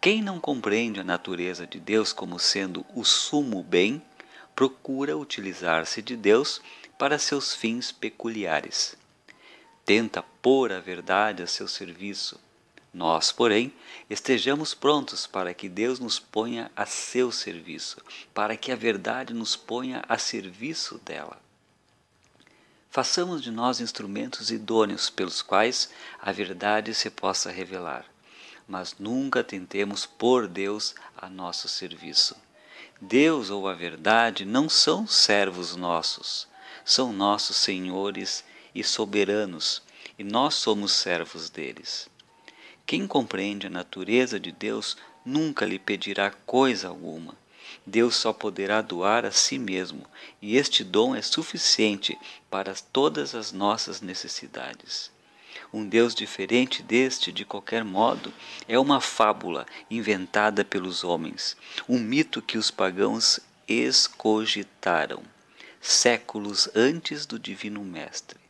Quem não compreende a natureza de Deus como sendo o sumo bem, procura utilizar-se de Deus para seus fins peculiares. Tenta pôr a verdade a seu serviço. Nós, porém, estejamos prontos para que Deus nos ponha a seu serviço, para que a verdade nos ponha a serviço dela. Façamos de nós instrumentos idôneos pelos quais a verdade se possa revelar, mas nunca tentemos pôr Deus a nosso serviço. Deus ou a verdade não são servos nossos, são nossos senhores e soberanos, e nós somos servos deles. Quem compreende a natureza de Deus nunca lhe pedirá coisa alguma. Deus só poderá doar a si mesmo, e este dom é suficiente para todas as nossas necessidades. Um Deus diferente deste, de qualquer modo, é uma fábula inventada pelos homens, um mito que os pagãos excogitaram, séculos antes do Divino Mestre.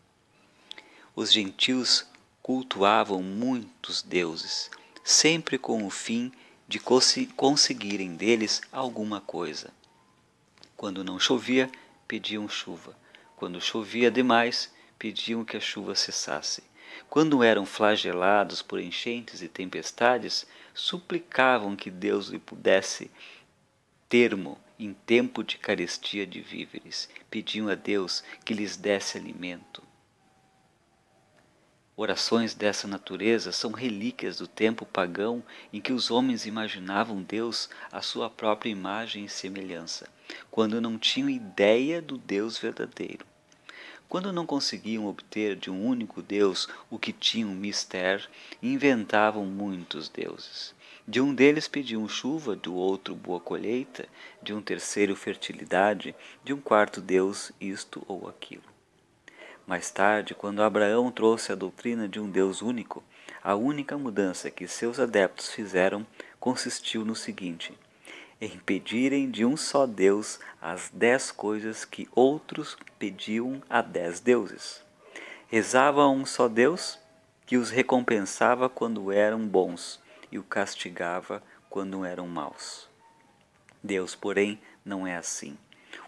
Os gentios cultuavam muitos deuses, sempre com o fim de conseguirem deles alguma coisa. Quando não chovia, pediam chuva. Quando chovia demais, pediam que a chuva cessasse. Quando eram flagelados por enchentes e tempestades, suplicavam que Deus lhe pudesse termo em tempo de carestia de víveres. Pediam a Deus que lhes desse alimento. Orações dessa natureza são relíquias do tempo pagão em que os homens imaginavam Deus à sua própria imagem e semelhança, quando não tinham ideia do Deus verdadeiro. Quando não conseguiam obter de um único Deus o que tinham mister, inventavam muitos deuses. De um deles pediam chuva, do outro boa colheita, de um terceiro fertilidade, de um quarto Deus isto ou aquilo. Mais tarde, quando Abraão trouxe a doutrina de um Deus único, a única mudança que seus adeptos fizeram consistiu no seguinte: em pedirem de um só Deus as 10 coisas que outros pediam a 10 deuses. Rezavam a um só Deus, que os recompensava quando eram bons e o castigava quando eram maus. Deus, porém, não é assim.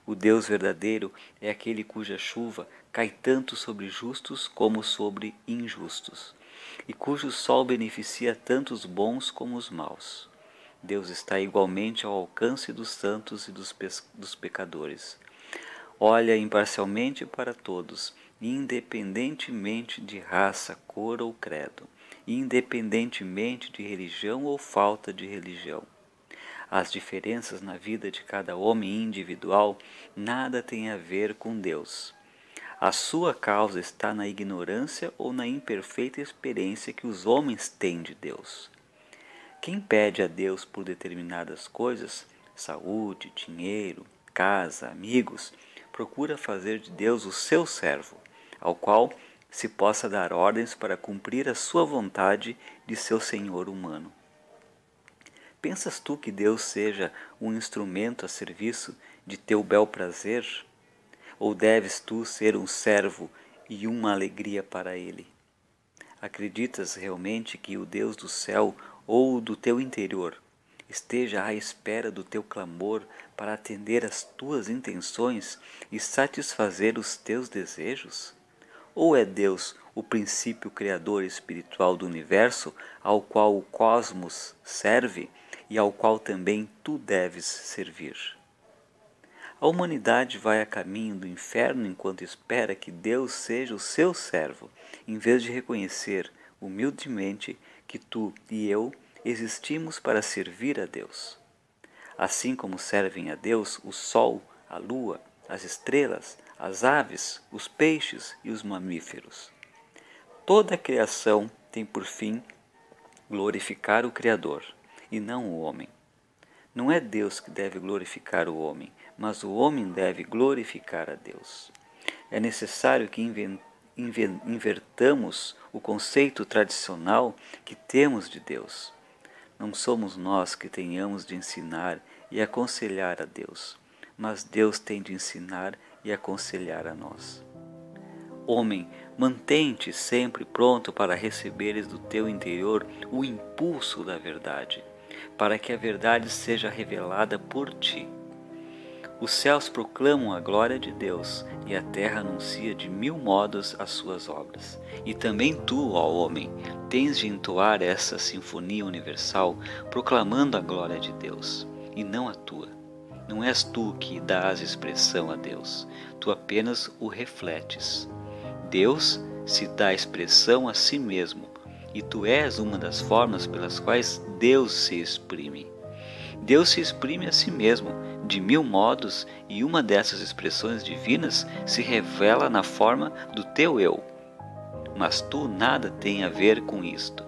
O Deus verdadeiro é aquele cuja chuva cai tanto sobre justos como sobre injustos, e cujo sol beneficia tanto os bons como os maus. Deus está igualmente ao alcance dos santos e dos pecadores. Olha imparcialmente para todos, independentemente de raça, cor ou credo, independentemente de religião ou falta de religião. As diferenças na vida de cada homem individual nada têm a ver com Deus. A sua causa está na ignorância ou na imperfeita experiência que os homens têm de Deus. Quem pede a Deus por determinadas coisas, saúde, dinheiro, casa, amigos, procura fazer de Deus o seu servo, ao qual se possa dar ordens para cumprir a sua vontade de seu senhor humano. Pensas tu que Deus seja um instrumento a serviço de teu bel prazer? Ou deves tu ser um servo e uma alegria para Ele? Acreditas realmente que o Deus do céu ou do teu interior esteja à espera do teu clamor para atender às tuas intenções e satisfazer os teus desejos? Ou é Deus o princípio criador espiritual do universo, ao qual o cosmos serve e ao qual também tu deves servir? A humanidade vai a caminho do inferno enquanto espera que Deus seja o seu servo, em vez de reconhecer humildemente que tu e eu existimos para servir a Deus. Assim como servem a Deus o sol, a lua, as estrelas, as aves, os peixes e os mamíferos. Toda a criação tem por fim glorificar o Criador, e não o homem. Não é Deus que deve glorificar o homem, mas o homem deve glorificar a Deus. É necessário que invertamos o conceito tradicional que temos de Deus. Não somos nós que tenhamos de ensinar e aconselhar a Deus, mas Deus tem de ensinar e aconselhar a nós. Homem, mantém-te sempre pronto para receberes do teu interior o impulso da verdade. para que a verdade seja revelada por ti. Os céus proclamam a glória de Deus, e a terra anuncia de mil modos as suas obras. E também tu, ó homem, tens de entoar essa sinfonia universal, proclamando a glória de Deus, e não a tua. Não és tu que dás expressão a Deus, tu apenas o refletes. Deus se dá expressão a si mesmo, e tu és uma das formas pelas quais Deus se exprime. Deus se exprime a si mesmo de mil modos, e uma dessas expressões divinas se revela na forma do teu eu. Mas tu nada tem a ver com isto.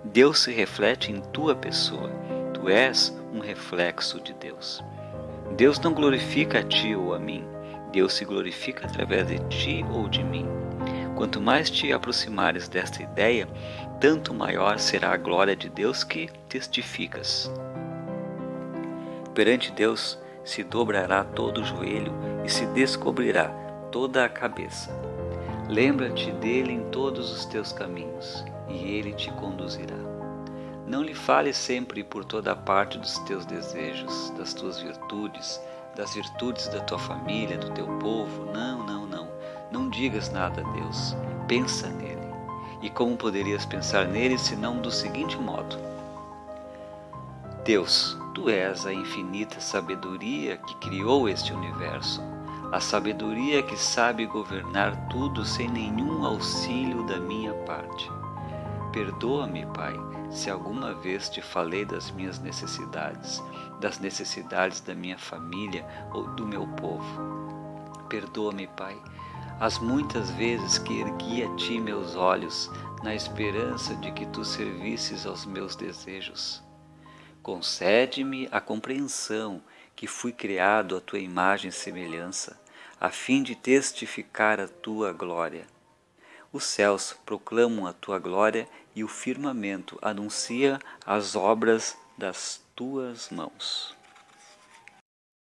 Deus se reflete em tua pessoa. Tu és um reflexo de Deus. Deus não glorifica a ti ou a mim. Deus se glorifica através de ti ou de mim. Quanto mais te aproximares desta ideia, tanto maior será a glória de Deus que testificas. Perante Deus se dobrará todo o joelho e se descobrirá toda a cabeça. Lembra-te dele em todos os teus caminhos, e ele te conduzirá. Não lhe fales sempre por toda a parte dos teus desejos, das tuas virtudes, das virtudes da tua família, do teu povo. Não. Não digas nada a Deus. Pensa nele. E como poderias pensar nele senão do seguinte modo: Deus, tu és a infinita sabedoria que criou este universo, a sabedoria que sabe governar tudo sem nenhum auxílio da minha parte. Perdoa-me, Pai, se alguma vez te falei das minhas necessidades, das necessidades da minha família ou do meu povo. Perdoa-me, Pai, as muitas vezes que ergui a ti meus olhos, na esperança de que tu servisses aos meus desejos. Concede-me a compreensão que fui criado à tua imagem e semelhança, a fim de testificar a tua glória. Os céus proclamam a tua glória e o firmamento anuncia as obras das tuas mãos.